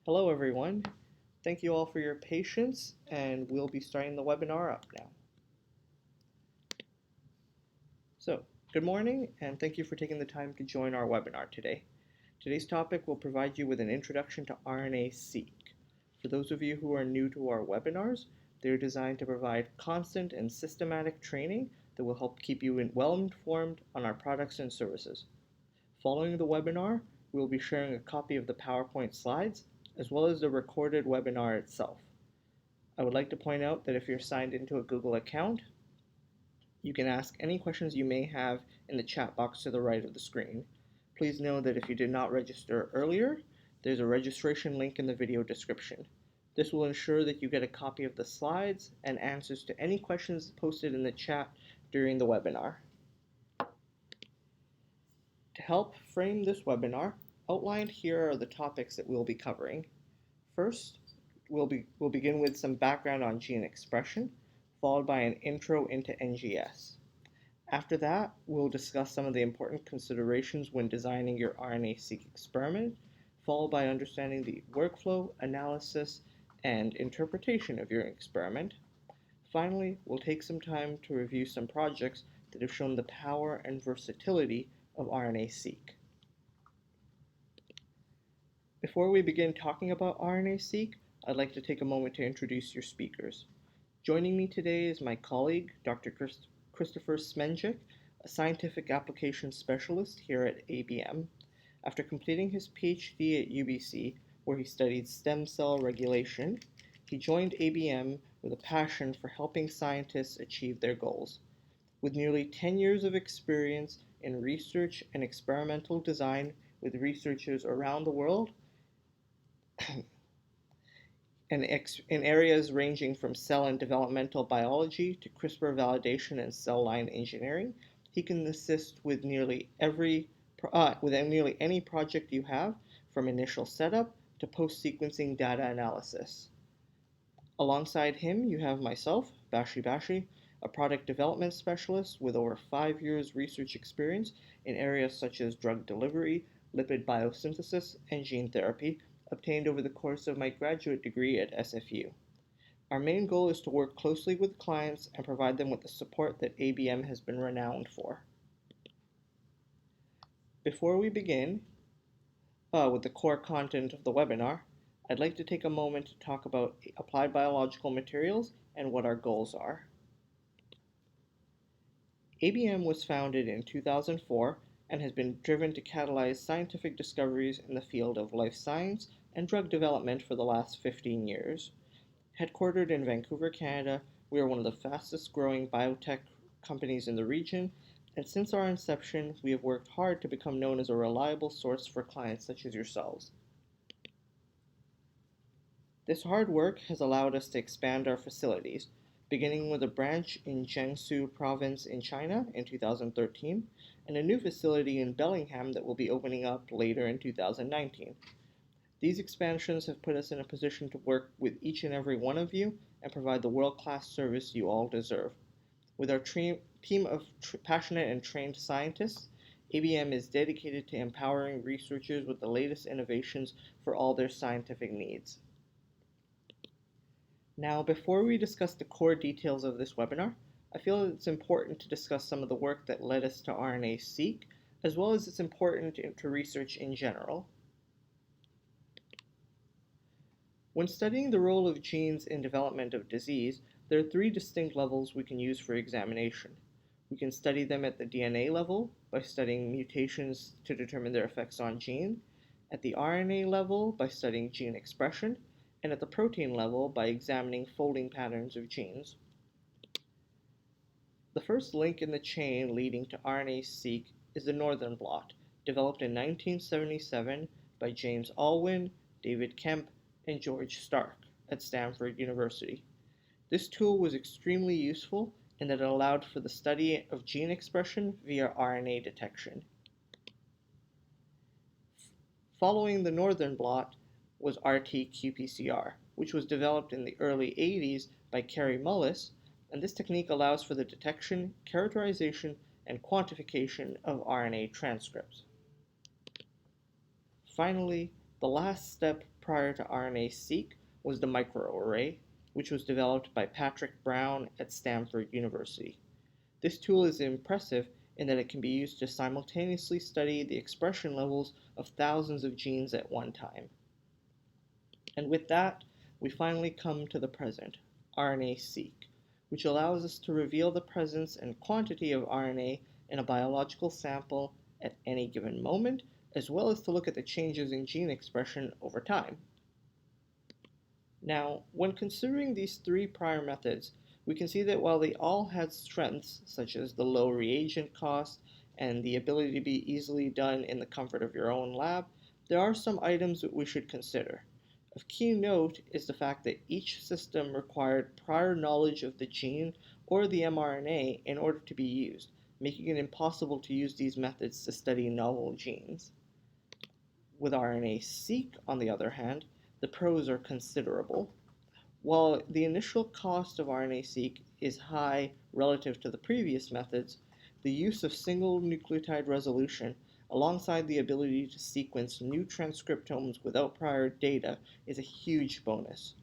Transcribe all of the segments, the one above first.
Hello everyone. Thank you all for your patience, and we'll be starting the webinar up now. So, good morning and thank you for taking the time to join our webinar today. Today's topic will provide you with an introduction to RNA-Seq. For those of you who are new to our webinars, they're designed to provide constant and systematic training that will help keep you well informed on our products and services. Following the webinar, we'll be sharing a copy of the PowerPoint slides as well as the recorded webinar itself. I would like to point out that if you're signed into a Google account, you can ask any questions you may have in the chat box to the right of the screen. Please know that if you did not register earlier, there's a registration link in the video description. This will ensure that you get a copy of the slides and answers to any questions posted in the chat during the webinar. To help frame this webinar, outlined here are the topics that we'll be covering. First, we'll begin with some background on gene expression, followed by an intro into NGS. After that, we'll discuss some of the important considerations when designing your RNA-Seq experiment, followed by understanding the workflow, analysis, and interpretation of your experiment. Finally, we'll take some time to review some projects that have shown the power and versatility of RNA-Seq. Before we begin talking about RNA-Seq, I'd like to take a moment to introduce your speakers. Joining me today is my colleague, Dr. Christopher Smenjik, a scientific application specialist here at ABM. After completing his PhD at UBC, where he studied stem cell regulation, he joined ABM with a passion for helping scientists achieve their goals. With nearly 10 years of experience in research and experimental design with researchers around the world, and in areas ranging from cell and developmental biology to CRISPR validation and cell line engineering, he can assist with nearly any project you have, from initial setup to post-sequencing data analysis. Alongside him, you have myself, Bashi, a product development specialist with over 5 years research experience in areas such as drug delivery, lipid biosynthesis, and gene therapy, obtained over the course of my graduate degree at SFU. Our main goal is to work closely with clients and provide them with the support that ABM has been renowned for. Before we begin with the core content of the webinar, I'd like to take a moment to talk about applied biological materials and what our goals are. ABM was founded in 2004 and has been driven to catalyze scientific discoveries in the field of life science and drug development for the last 15 years. Headquartered in Vancouver, Canada, we are one of the fastest growing biotech companies in the region, and since our inception, we have worked hard to become known as a reliable source for clients such as yourselves. This hard work has allowed us to expand our facilities, beginning with a branch in Jiangsu province in China in 2013, and a new facility in Bellingham that will be opening up later in 2019. These expansions have put us in a position to work with each and every one of you and provide the world-class service you all deserve. With our team of passionate and trained scientists, ABM is dedicated to empowering researchers with the latest innovations for all their scientific needs. Now, before we discuss the core details of this webinar, I feel that it's important to discuss some of the work that led us to RNA-Seq, as well as it's important to research in general. When studying the role of genes in development of disease, there are 3 distinct levels we can use for examination. We can study them at the DNA level by studying mutations to determine their effects on gene, at the RNA level by studying gene expression, and at the protein level by examining folding patterns of genes. The first link in the chain leading to RNA-Seq is the northern blot, developed in 1977 by James Alwyn, David Kemp, and George Stark at Stanford University. This tool was extremely useful in that it allowed for the study of gene expression via RNA detection. Following the northern blot was RT-qPCR, which was developed in the early 80s by Kary Mullis, and this technique allows for the detection, characterization, and quantification of RNA transcripts. Finally, the last step prior to RNA-Seq was the microarray, which was developed by Patrick Brown at Stanford University. This tool is impressive in that it can be used to simultaneously study the expression levels of thousands of genes at one time. And with that, we finally come to the present, RNA-Seq, which allows us to reveal the presence and quantity of RNA in a biological sample at any given moment, as well as to look at the changes in gene expression over time. Now, when considering these three prior methods, we can see that while they all had strengths, such as the low reagent cost and the ability to be easily done in the comfort of your own lab, there are some items that we should consider. Of key note is the fact that each system required prior knowledge of the gene or the mRNA in order to be used, making it impossible to use these methods to study novel genes. With RNA-Seq, on the other hand, the pros are considerable. While the initial cost of RNA-Seq is high relative to the previous methods, the use of single nucleotide resolution alongside the ability to sequence new transcriptomes without prior data is a huge bonus.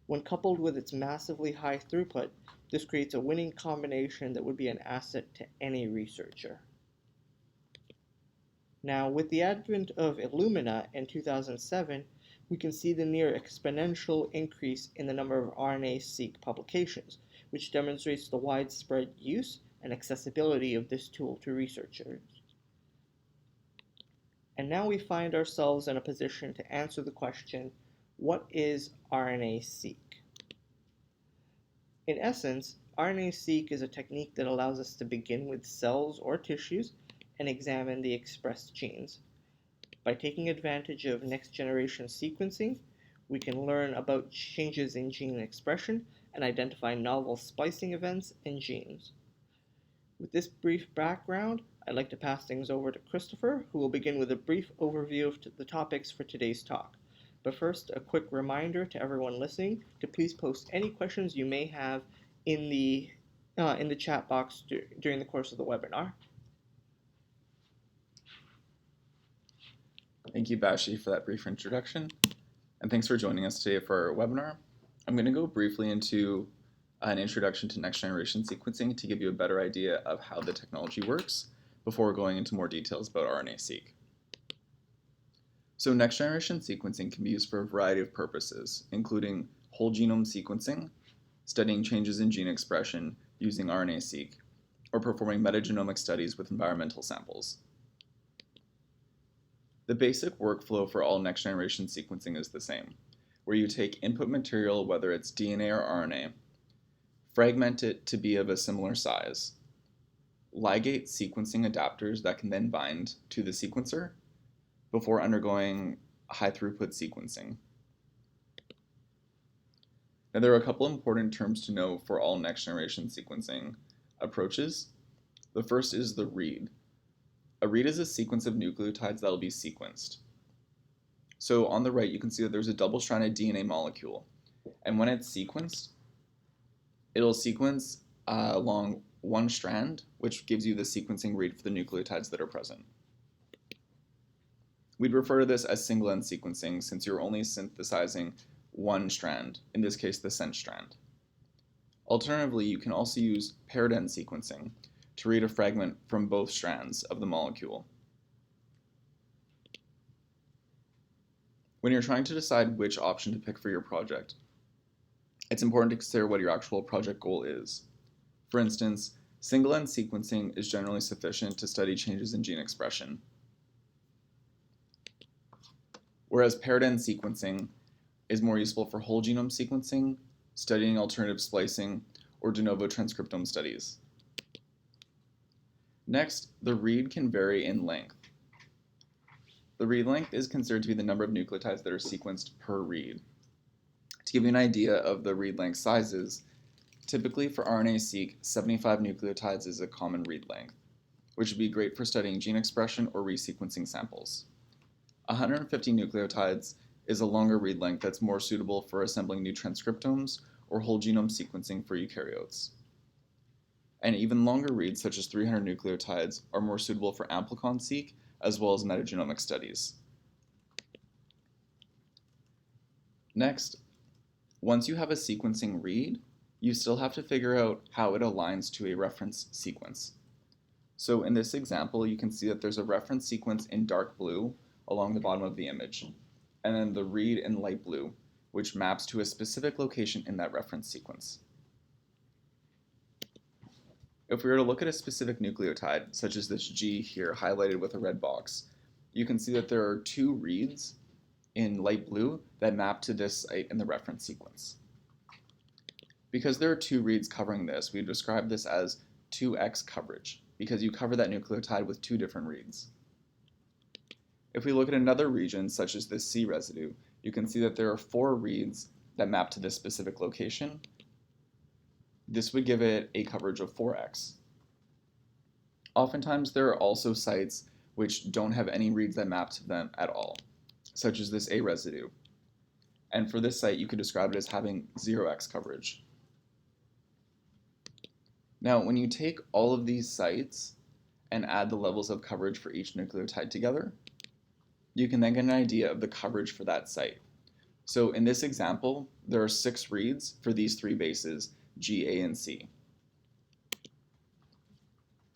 When coupled with its massively high throughput, this creates a winning combination that would be an asset to any researcher. Now, with the advent of Illumina in 2007, we can see the near exponential increase in the number of RNA-Seq publications, which demonstrates the widespread use and accessibility of this tool to researchers. And now we find ourselves in a position to answer the question, what is RNA-Seq? In essence, RNA-Seq is a technique that allows us to begin with cells or tissues and examine the expressed genes. By taking advantage of next-generation sequencing, we can learn about changes in gene expression and identify novel splicing events in genes. With this brief background, I'd like to pass things over to Christopher, who will begin with a brief overview of the topics for today's talk. But first, a quick reminder to everyone listening to please post any questions you may have in the chat box during the course of the webinar. Thank you, Bashi, for that brief introduction, and thanks for joining us today for our webinar. I'm going to go briefly into an introduction to next-generation sequencing to give you a better idea of how the technology works before going into more details about RNA-Seq. So next-generation sequencing can be used for a variety of purposes, including whole genome sequencing, studying changes in gene expression using RNA-Seq, or performing metagenomic studies with environmental samples. The basic workflow for all next-generation sequencing is the same, where you take input material, whether it's DNA or RNA, fragment it to be of a similar size, ligate sequencing adapters that can then bind to the sequencer before undergoing high-throughput sequencing. Now, there are a couple important terms to know for all next-generation sequencing approaches. The first is the read. A read is a sequence of nucleotides that will be sequenced. So on the right, you can see that there's a double-stranded DNA molecule. And when it's sequenced, it'll sequence along one strand, which gives you the sequencing read for the nucleotides that are present. We'd refer to this as single-end sequencing since you're only synthesizing one strand, in this case, the sense strand. Alternatively, you can also use paired-end sequencing to read a fragment from both strands of the molecule. When you're trying to decide which option to pick for your project, it's important to consider what your actual project goal is. For instance, single-end sequencing is generally sufficient to study changes in gene expression, whereas paired-end sequencing is more useful for whole genome sequencing, studying alternative splicing, or de novo transcriptome studies. Next, the read can vary in length. The read length is considered to be the number of nucleotides that are sequenced per read. To give you an idea of the read length sizes, typically for RNA-Seq, 75 nucleotides is a common read length, which would be great for studying gene expression or resequencing samples. 150 nucleotides is a longer read length that's more suitable for assembling new transcriptomes or whole genome sequencing for eukaryotes. And even longer reads, such as 300 nucleotides, are more suitable for amplicon-seq as well as metagenomic studies. Next, once you have a sequencing read, you still have to figure out how it aligns to a reference sequence. So in this example, you can see that there's a reference sequence in dark blue along the bottom of the image, and then the read in light blue, which maps to a specific location in that reference sequence. If we were to look at a specific nucleotide, such as this G here highlighted with a red box, you can see that there are two reads in light blue that map to this site in the reference sequence. Because there are two reads covering this, we describe this as 2x coverage, because you cover that nucleotide with two different reads. If we look at another region, such as this C residue, you can see that there are 4 reads that map to this specific location. This would give it a coverage of 4x. Oftentimes, there are also sites which don't have any reads that map to them at all, such as this A residue. And for this site, you could describe it as having 0x coverage. Now, when you take all of these sites and add the levels of coverage for each nucleotide together, you can then get an idea of the coverage for that site. So in this example, there are 6 reads for these 3 bases, G, A, and C.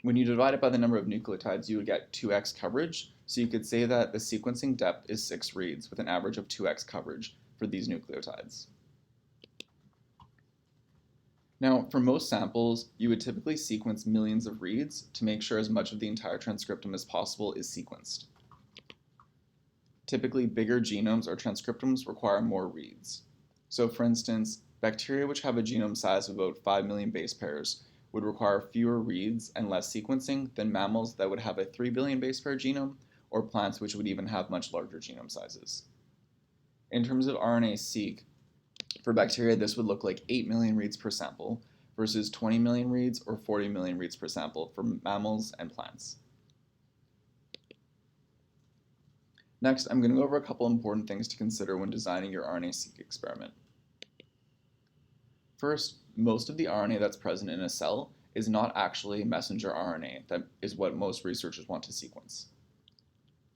When you divide it by the number of nucleotides, you would get 2x coverage, so you could say that the sequencing depth is 6 reads with an average of 2x coverage for these nucleotides. Now, for most samples, you would typically sequence millions of reads to make sure as much of the entire transcriptome as possible is sequenced. Typically, bigger genomes or transcriptomes require more reads. So for instance, bacteria which have a genome size of about 5 million base pairs would require fewer reads and less sequencing than mammals that would have a 3 billion base pair genome, or plants which would even have much larger genome sizes. In terms of RNA-Seq, for bacteria, this would look like 8 million reads per sample versus 20 million reads or 40 million reads per sample for mammals and plants. Next, I'm going to go over a couple important things to consider when designing your RNA-Seq experiment. First, most of the RNA that's present in a cell is not actually messenger RNA. That is what most researchers want to sequence.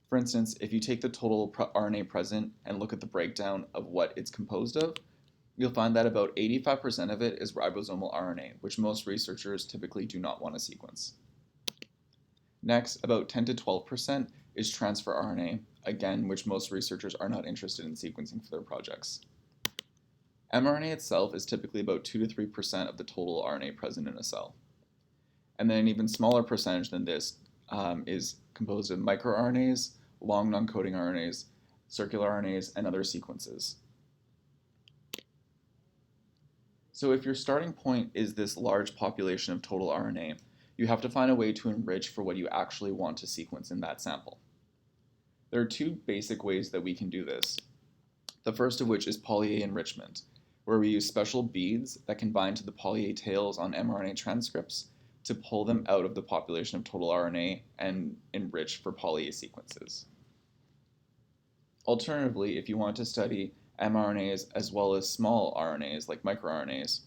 For instance, if you take the total RNA present and look at the breakdown of what it's composed of, you'll find that about 85% of it is ribosomal RNA, which most researchers typically do not want to sequence. Next, about 10 to 12% is transfer RNA, again, which most researchers are not interested in sequencing for their projects. mRNA itself is typically about 2 to 3% of the total RNA present in a cell. And then an even smaller percentage than this is composed of microRNAs, long non-coding RNAs, circular RNAs, and other sequences. So if your starting point is this large population of total RNA, you have to find a way to enrich for what you actually want to sequence in that sample. There are 2 basic ways that we can do this. The first of which is poly-A enrichment, where we use special beads that can bind to the poly-A tails on mRNA transcripts to pull them out of the population of total RNA and enrich for poly-A sequences. Alternatively, if you want to study mRNAs as well as small RNAs like microRNAs,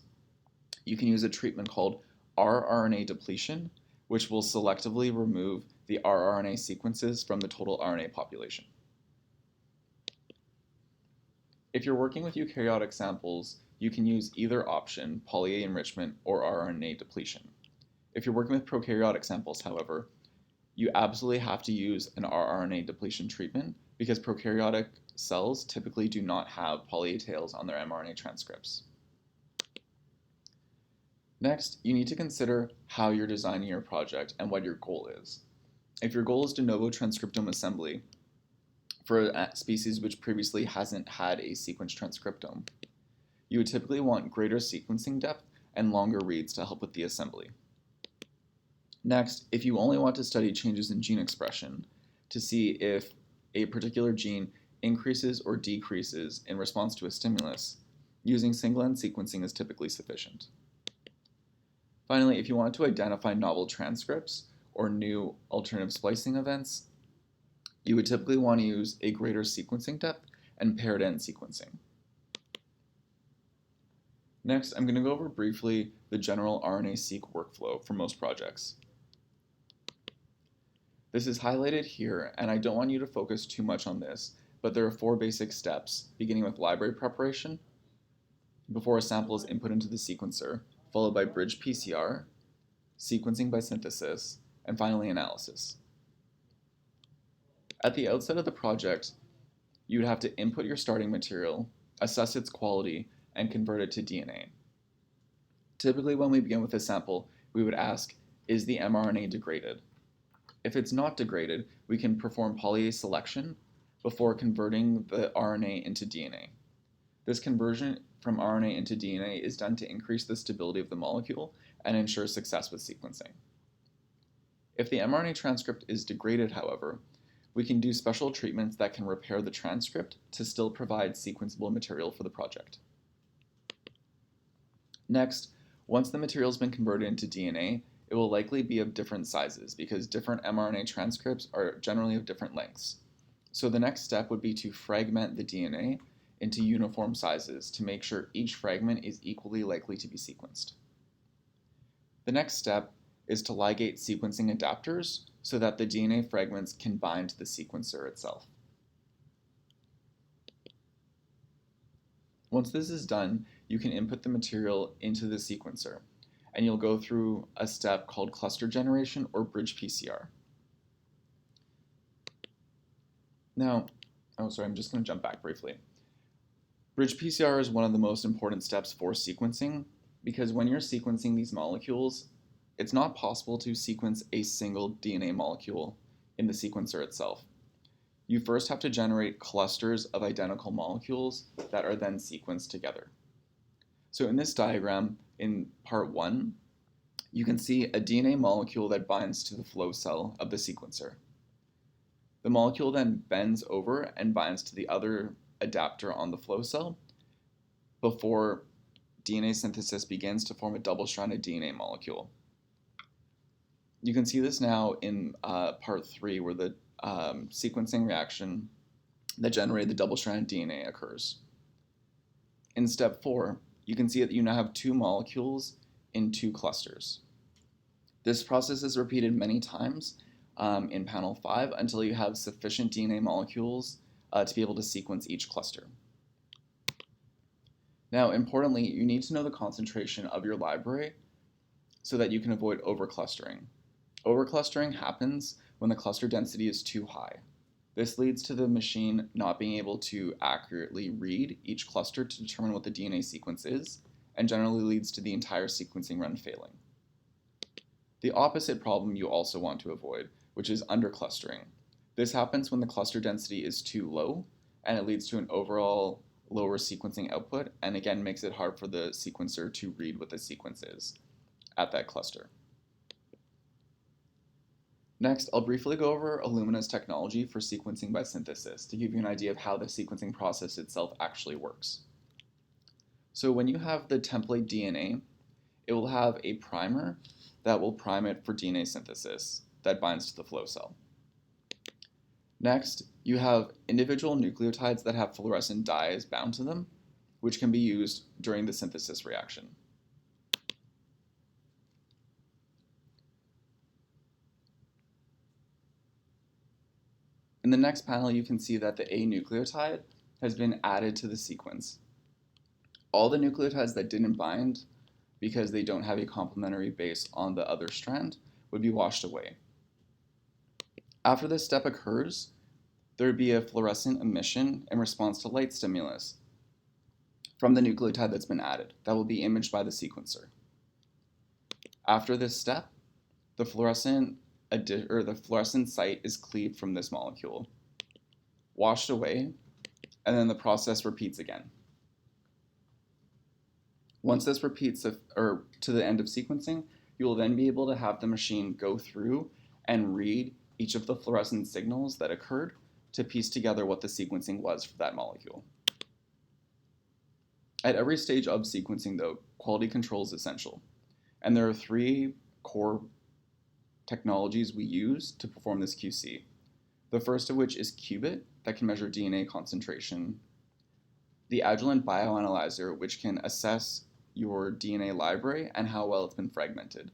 you can use a treatment called rRNA depletion, which will selectively remove the rRNA sequences from the total RNA population. If you're working with eukaryotic samples, you can use either option, poly-A enrichment or rRNA depletion. If you're working with prokaryotic samples, however, you absolutely have to use an rRNA depletion treatment because prokaryotic cells typically do not have poly-A tails on their mRNA transcripts. Next, you need to consider how you're designing your project and what your goal is. If your goal is de novo transcriptome assembly for a species which previously hasn't had a sequenced transcriptome, you would typically want greater sequencing depth and longer reads to help with the assembly. Next, if you only want to study changes in gene expression to see if a particular gene increases or decreases in response to a stimulus, using single-end sequencing is typically sufficient. Finally, if you want to identify novel transcripts or new alternative splicing events, you would typically want to use a greater sequencing depth and paired-end sequencing. Next, I'm going to go over briefly the general RNA-Seq workflow for most projects. This is highlighted here, and I don't want you to focus too much on this, but there are 4 basic steps, beginning with library preparation, before a sample is input into the sequencer, followed by bridge PCR, sequencing by synthesis, and finally analysis. At the outset of the project, you would have to input your starting material, assess its quality, and convert it to DNA. Typically, when we begin with a sample, we would ask, is the mRNA degraded? If it's not degraded, we can perform polyase selection before converting the RNA into DNA. This conversion from RNA into DNA is done to increase the stability of the molecule and ensure success with sequencing. If the mRNA transcript is degraded, however, we can do special treatments that can repair the transcript to still provide sequenceable material for the project. Next, once the material has been converted into DNA, it will likely be of different sizes because different mRNA transcripts are generally of different lengths. So the next step would be to fragment the DNA into uniform sizes to make sure each fragment is equally likely to be sequenced. The next step is to ligate sequencing adapters so that the DNA fragments can bind to the sequencer itself. Once this is done, you can input the material into the sequencer, and you'll go through a step called cluster generation or bridge PCR. Now, I'm just going to jump back briefly. Bridge PCR is one of the most important steps for sequencing because when you're sequencing these molecules, it's not possible to sequence a single DNA molecule in the sequencer itself. You first have to generate clusters of identical molecules that are then sequenced together. So in this diagram, in part 1, you can see a DNA molecule that binds to the flow cell of the sequencer. The molecule then bends over and binds to the other adapter on the flow cell before DNA synthesis begins to form a double-stranded DNA molecule. You can see this now in part 3 where the sequencing reaction that generated the double-stranded DNA occurs. In step 4, you can see that you now have 2 molecules in 2 clusters. This process is repeated many times in panel 5 until you have sufficient DNA molecules to be able to sequence each cluster. Now, importantly, you need to know the concentration of your library so that you can avoid overclustering. Overclustering happens when the cluster density is too high. This leads to the machine not being able to accurately read each cluster to determine what the DNA sequence is, and generally leads to the entire sequencing run failing. The opposite problem you also want to avoid, which is underclustering. This happens when the cluster density is too low, and it leads to an overall lower sequencing output, and again makes it hard for the sequencer to read what the sequence is at that cluster. Next, I'll briefly go over Illumina's technology for sequencing by synthesis to give you an idea of how the sequencing process itself actually works. So when you have the template DNA, it will have a primer that will prime it for DNA synthesis that binds to the flow cell. Next, you have individual nucleotides that have fluorescent dyes bound to them, which can be used during the synthesis reaction. In the next panel, you can see that the A nucleotide has been added to the sequence. All the nucleotides that didn't bind because they don't have a complementary base on the other strand would be washed away. After this step occurs, there would be a fluorescent emission in response to light stimulus from the nucleotide that's been added that will be imaged by the sequencer. After this step, the fluorescent site is cleaved from this molecule, washed away, and then the process repeats again. Once this repeats to the end of sequencing, you will then be able to have the machine go through and read each of the fluorescent signals that occurred to piece together what the sequencing was for that molecule. At every stage of sequencing, though, quality control is essential, and there are 3 core technologies we use to perform this QC. The first of which is qubit, that can measure DNA concentration, the Agilent bioanalyzer, which can assess your DNA library and how well it's been fragmented,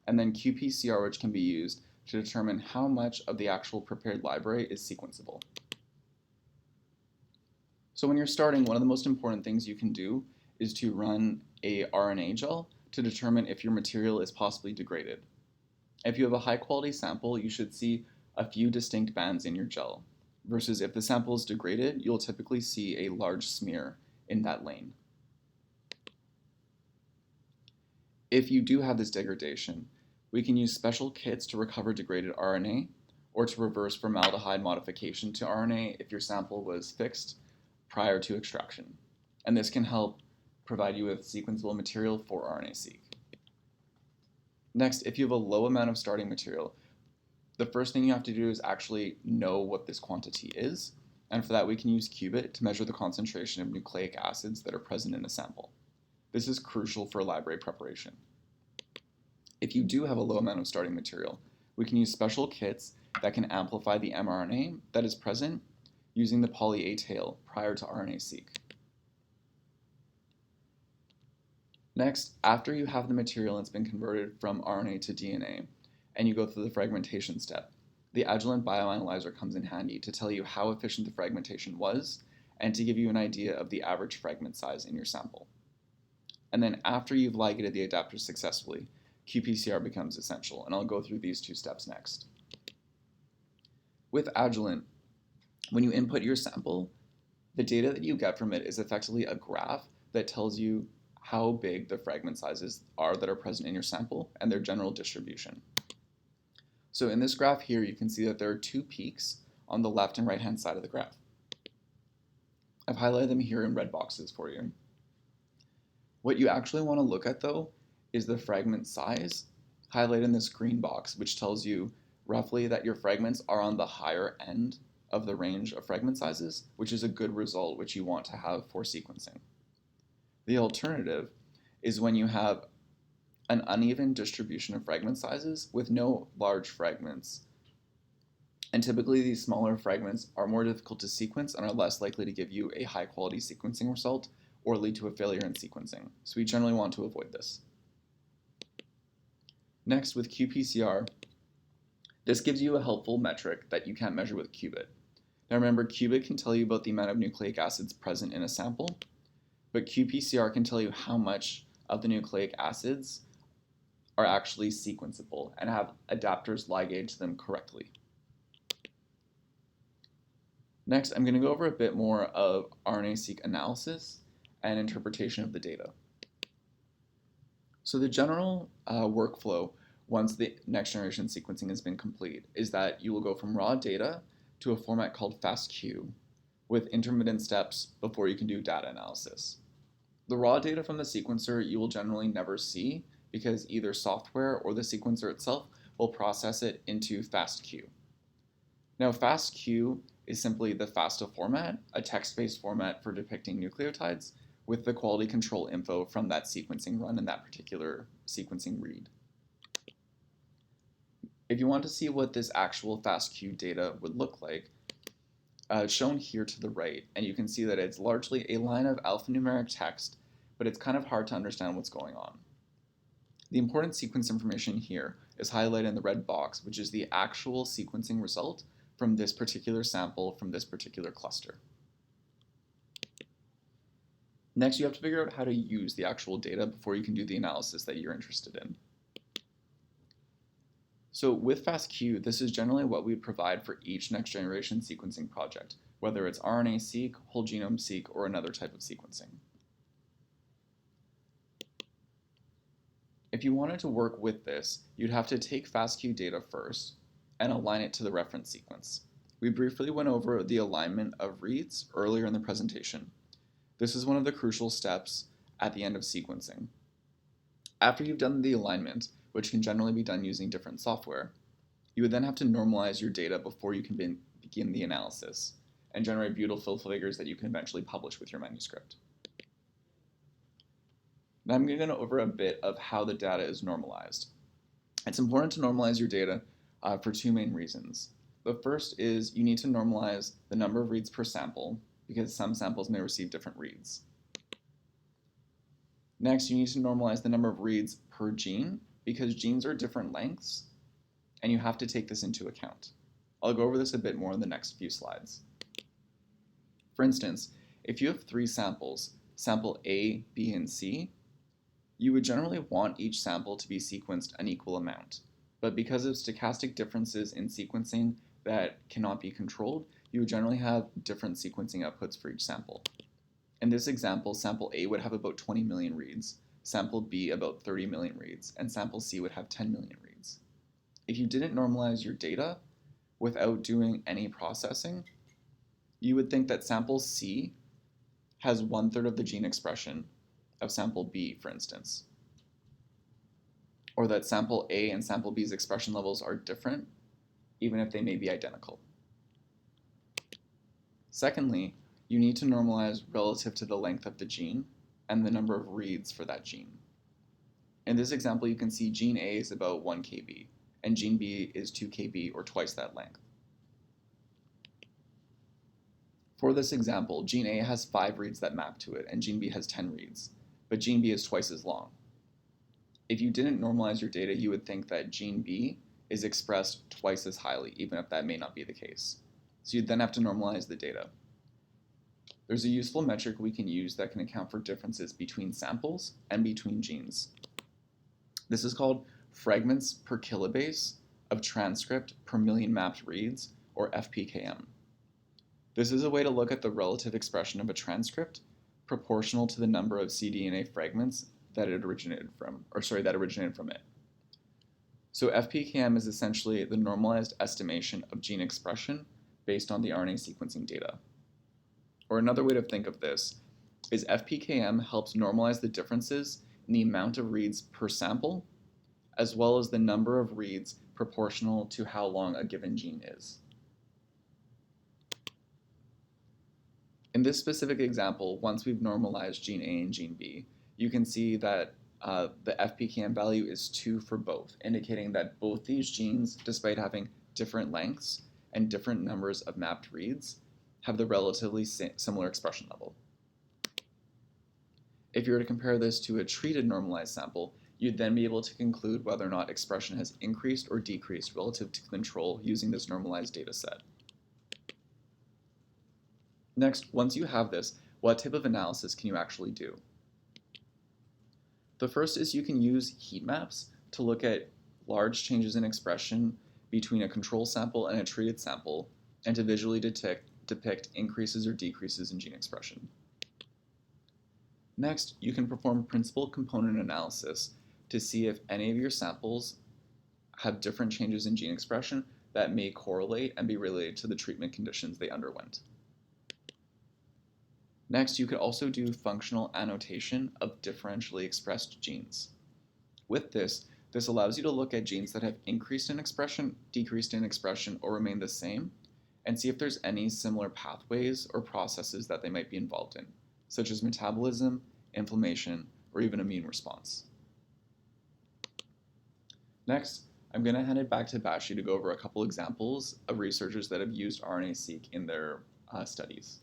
and then qPCR, which can be used to determine how much of the actual prepared library is sequenceable. So when you're starting, one of the most important things you can do is to run a RNA gel to determine if your material is possibly degraded. If you have a high quality sample, you should see a few distinct bands in your gel, versus if the sample is degraded, you'll typically see a large smear in that lane. If you do have this degradation, we can use special kits to recover degraded RNA or to reverse formaldehyde modification to RNA if your sample was fixed prior to extraction. And this can help provide you with sequenceable material for RNA-Seq. Next, if you have a low amount of starting material, the first thing you have to do is actually know what this quantity is. And for that, we can use qubit to measure the concentration of nucleic acids that are present in a sample. This is crucial for library preparation. If you do have a low amount of starting material, we can use special kits that can amplify the mRNA that is present using the poly-A tail prior to RNA-Seq. Next, after you have the material and it's been converted from RNA to DNA, and you go through the fragmentation step, the Agilent bioanalyzer comes in handy to tell you how efficient the fragmentation was and to give you an idea of the average fragment size in your sample. And then after you've ligated the adapters successfully, qPCR becomes essential, and I'll go through these two steps next. With Agilent, when you input your sample, the data that you get from it is effectively a graph that tells you how big the fragment sizes are that are present in your sample and their general distribution. So in this graph here, you can see that there are two peaks on the left and right-hand side of the graph. I've highlighted them here in red boxes for you. What you actually want to look at, though, is the fragment size, highlighted in this green box, which tells you roughly that your fragments are on the higher end of the range of fragment sizes, which is a good result which you want to have for sequencing. The alternative is when you have an uneven distribution of fragment sizes with no large fragments. And typically these smaller fragments are more difficult to sequence and are less likely to give you a high quality sequencing result or lead to a failure in sequencing. So we generally want to avoid this. Next, with qPCR, this gives you a helpful metric that you can't measure with qubit. Now remember, qubit can tell you about the amount of nucleic acids present in a sample, but qPCR can tell you how much of the nucleic acids are actually sequenceable and have adapters ligate them correctly. Next, I'm going to go over a bit more of RNA-Seq analysis and interpretation of the data. So the general workflow, once the next generation sequencing has been complete, is that you will go from raw data to a format called FASTQ with intermittent steps before you can do data analysis. The raw data from the sequencer you will generally never see because either software or the sequencer itself will process it into FASTQ. Now FASTQ is simply the FASTA format, a text-based format for depicting nucleotides with the quality control info from that sequencing run and that particular sequencing read. If you want to see what this actual FASTQ data would look like, it's shown here to the right, and you can see that it's largely a line of alphanumeric text, but it's kind of hard to understand what's going on. The important sequence information here is highlighted in the red box, which is the actual sequencing result from this particular sample from this particular cluster. Next, you have to figure out how to use the actual data before you can do the analysis that you're interested in. So with FASTQ, this is generally what we provide for each next generation sequencing project, whether it's RNA-Seq, whole genome seq, or another type of sequencing. If you wanted to work with this, you'd have to take FASTQ data first and align it to the reference sequence. We briefly went over the alignment of reads earlier in the presentation. This is one of the crucial steps at the end of sequencing. After you've done the alignment, which can generally be done using different software, you would then have to normalize your data before you can begin the analysis and generate beautiful figures that you can eventually publish with your manuscript. Now I'm going to go over a bit of how the data is normalized. It's important to normalize your data for two main reasons. The first is you need to normalize the number of reads per sample because some samples may receive different reads. Next, you need to normalize the number of reads per gene because genes are different lengths and you have to take this into account. I'll go over this a bit more in the next few slides. For instance, if you have 3 samples, sample A, B, and C, you would generally want each sample to be sequenced an equal amount. But because of stochastic differences in sequencing that cannot be controlled, you would generally have different sequencing outputs for each sample. In this example, sample A would have about 20 million reads, sample B about 30 million reads, and sample C would have 10 million reads. If you didn't normalize your data without doing any processing, you would think that sample C has 1/3 of the gene expression of sample B, for instance, or that sample A and sample B's expression levels are different, even if they may be identical. Secondly, you need to normalize relative to the length of the gene and the number of reads for that gene. In this example, you can see gene A is about 1 kb, and gene B is 2 kb, or twice that length. For this example, gene A has 5 reads that map to it, and gene B has 10 reads, but gene B is twice as long. If you didn't normalize your data, you would think that gene B is expressed twice as highly, even if that may not be the case. So you'd then have to normalize the data. There's a useful metric we can use that can account for differences between samples and between genes. This is called fragments per kilobase of transcript per million mapped reads, or FPKM. This is a way to look at the relative expression of a transcript proportional to the number of cDNA fragments that originated from it. So FPKM is essentially the normalized estimation of gene expression based on the RNA sequencing data. Or another way to think of this is FPKM helps normalize the differences in the amount of reads per sample, as well as the number of reads proportional to how long a given gene is. In this specific example, once we've normalized gene A and gene B, you can see that the FPKM value is 2 for both, indicating that both these genes, despite having different lengths and different numbers of mapped reads, have the relatively similar expression level. If you were to compare this to a treated normalized sample, you'd then be able to conclude whether or not expression has increased or decreased relative to control using this normalized data set. Next, once you have this, what type of analysis can you actually do? The first is you can use heat maps to look at large changes in expression between a control sample and a treated sample, and to visually depict increases or decreases in gene expression. Next, you can perform principal component analysis to see if any of your samples have different changes in gene expression that may correlate and be related to the treatment conditions they underwent. Next, you could also do functional annotation of differentially expressed genes. With this allows you to look at genes that have increased in expression, decreased in expression, or remain the same, and see if there's any similar pathways or processes that they might be involved in, such as metabolism, inflammation, or even immune response. Next, I'm going to hand it back to Bashi to go over a couple examples of researchers that have used RNA-Seq in their studies.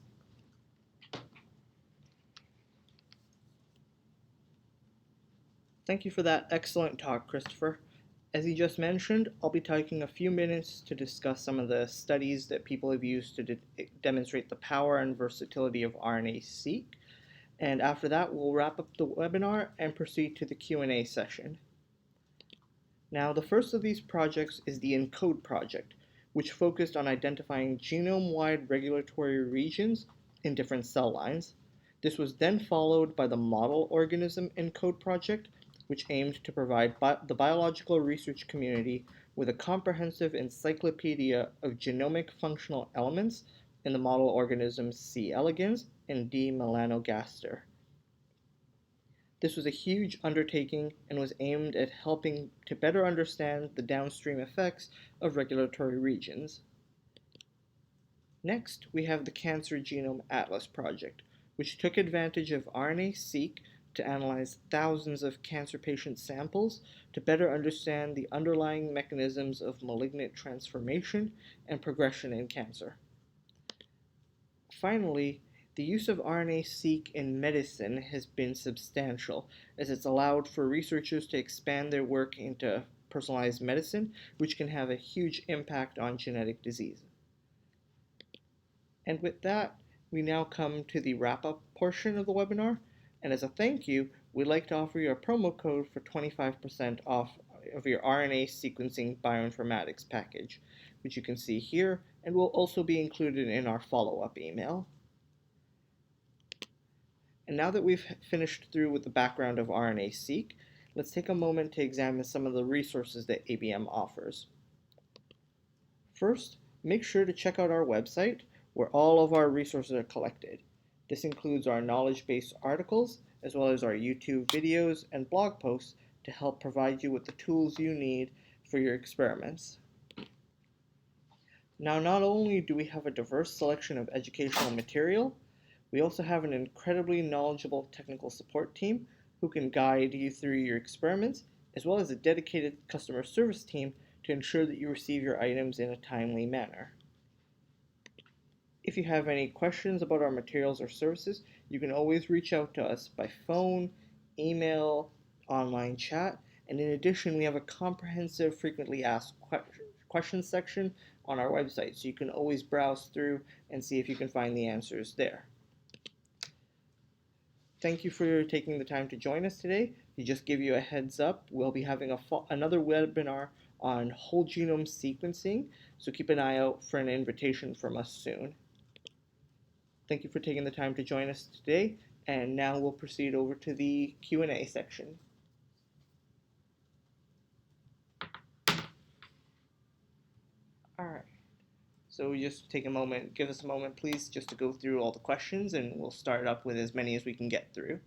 Thank you for that excellent talk, Christopher. As he just mentioned, I'll be taking a few minutes to discuss some of the studies that people have used to demonstrate the power and versatility of RNA-Seq, and after that we'll wrap up the webinar and proceed to the Q&A session. Now, the first of these projects is the ENCODE project, which focused on identifying genome-wide regulatory regions in different cell lines. This was then followed by the model organism ENCODE project, which aimed to provide the biological research community with a comprehensive encyclopedia of genomic functional elements in the model organisms C. elegans and D. melanogaster. This was a huge undertaking and was aimed at helping to better understand the downstream effects of regulatory regions. Next, we have the Cancer Genome Atlas project, which took advantage of RNA-Seq to analyze thousands of cancer patient samples to better understand the underlying mechanisms of malignant transformation and progression in cancer. Finally, the use of RNA-Seq in medicine has been substantial, as it's allowed for researchers to expand their work into personalized medicine, which can have a huge impact on genetic disease. And with that, We now come to the wrap-up portion of the webinar, and as a thank you, we'd like to offer you a promo code for 25% off of your RNA sequencing bioinformatics package, which you can see here and will also be included in our follow-up email. And now that we've finished through with the background of RNA-Seq, let's take a moment to examine some of the resources that ABM offers. First, make sure to check out our website where all of our resources are collected. This includes our knowledge-based articles, as well as our YouTube videos and blog posts to help provide you with the tools you need for your experiments. Now, not only do we have a diverse selection of educational material, we also have an incredibly knowledgeable technical support team who can guide you through your experiments, as well as a dedicated customer service team to ensure that you receive your items in a timely manner. If you have any questions about our materials or services, you can always reach out to us by phone, email, online chat, and in addition, we have a comprehensive frequently asked questions section on our website, so you can always browse through and see if you can find the answers there. Thank you for taking the time to join us today. To just give you a heads up, we'll be having another webinar on whole genome sequencing, so keep an eye out for an invitation from us soon. Thank you for taking the time to join us today, and now we'll proceed over to the Q&A section. All right, so just take a moment, give us a moment please, just to go through all the questions, and we'll start up with as many as we can get through.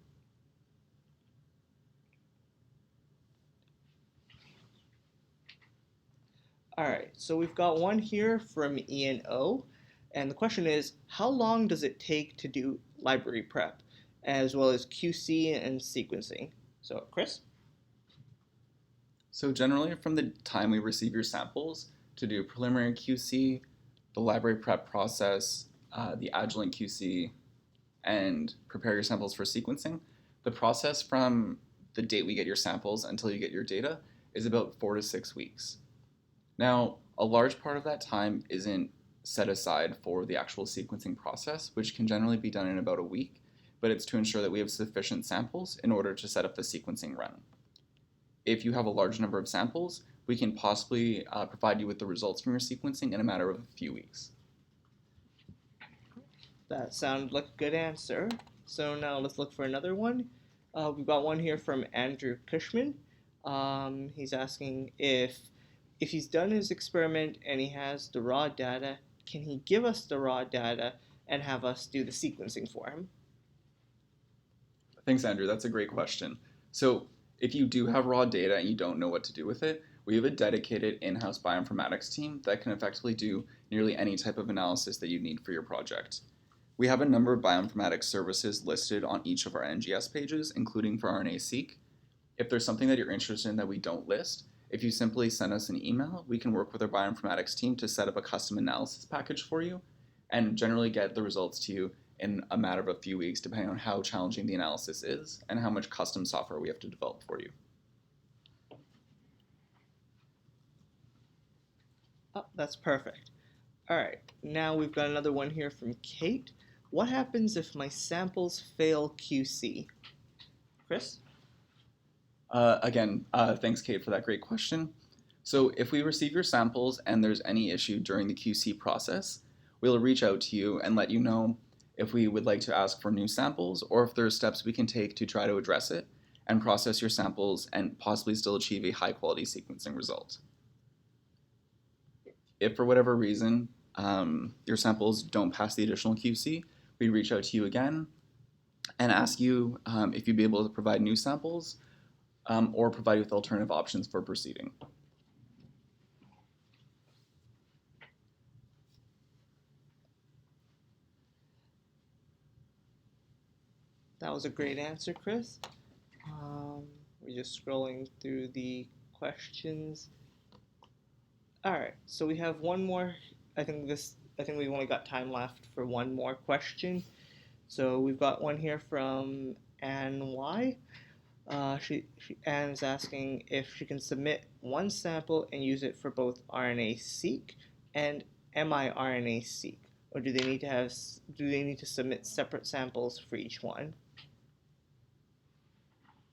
All right, so we've got one here from Ian O. And the question is, how long does it take to do library prep, as well as QC and sequencing? So, Chris? So generally, from the time we receive your samples to do preliminary QC, the library prep process, the adjuvant QC, and prepare your samples for sequencing, the process from the date we get your samples until you get your data is about 4 to 6 weeks. Now, a large part of that time isn't set aside for the actual sequencing process, which can generally be done in about a week, but it's to ensure that we have sufficient samples in order to set up the sequencing run. If you have a large number of samples, we can possibly provide you with the results from your sequencing in a matter of a few weeks. That sounded like a good answer. So now let's look for another one. We've got one here from Andrew Cushman. He's asking if he's done his experiment and he has the raw data, can he give us the raw data and have us do the sequencing for him? Thanks, Andrew. That's a great question. So if you do have raw data and you don't know what to do with it, we have a dedicated in-house bioinformatics team that can effectively do nearly any type of analysis that you need for your project. We have a number of bioinformatics services listed on each of our NGS pages, including for RNA-Seq. If there's something that you're interested in that we don't list, if you simply send us an email, we can work with our bioinformatics team to set up a custom analysis package for you and generally get the results to you in a matter of a few weeks, depending on how challenging the analysis is and how much custom software we have to develop for you. Oh, that's perfect. All right, now we've got another one here from Kate. What happens if my samples fail QC? Chris? Thanks, Kate, for that great question. So if we receive your samples and there's any issue during the QC process, we'll reach out to you and let you know if we would like to ask for new samples or if there are steps we can take to try to address it and process your samples and possibly still achieve a high-quality sequencing result. If for whatever reason your samples don't pass the additional QC, we reach out to you again and ask you if you'd be able to provide new samples or provide you with alternative options for proceeding. That was a great answer, Chris. We're just scrolling through the questions. All right, so we have one more. I think we've only got time left for one more question. So we've got one here from Anne Y. Anne's asking if she can submit one sample and use it for both RNA-Seq and miRNA-Seq. or do they need to submit separate samples for each one?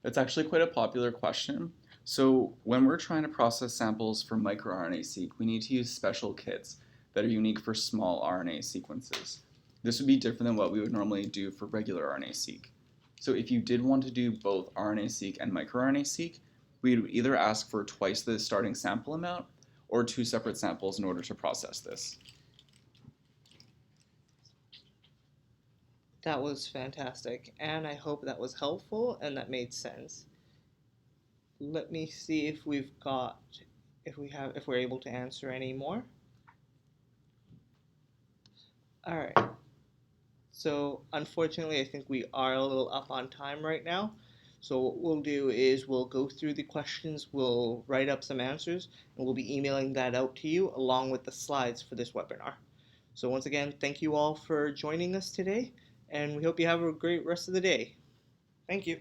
That's actually quite a popular question. So when we're trying to process samples for microRNA-Seq, we need to use special kits that are unique for small RNA sequences. This would be different than what we would normally do for regular RNA-Seq. So if you did want to do both RNA-Seq and microRNA-Seq, we would either ask for twice the starting sample amount or 2 separate samples in order to process this. That was fantastic, and I hope that was helpful and that made sense. Let me see if we're able to answer any more. All right. So unfortunately, I think we are a little up on time right now. So what we'll do is we'll go through the questions, we'll write up some answers, and we'll be emailing that out to you along with the slides for this webinar. So once again, thank you all for joining us today, and we hope you have a great rest of the day. Thank you.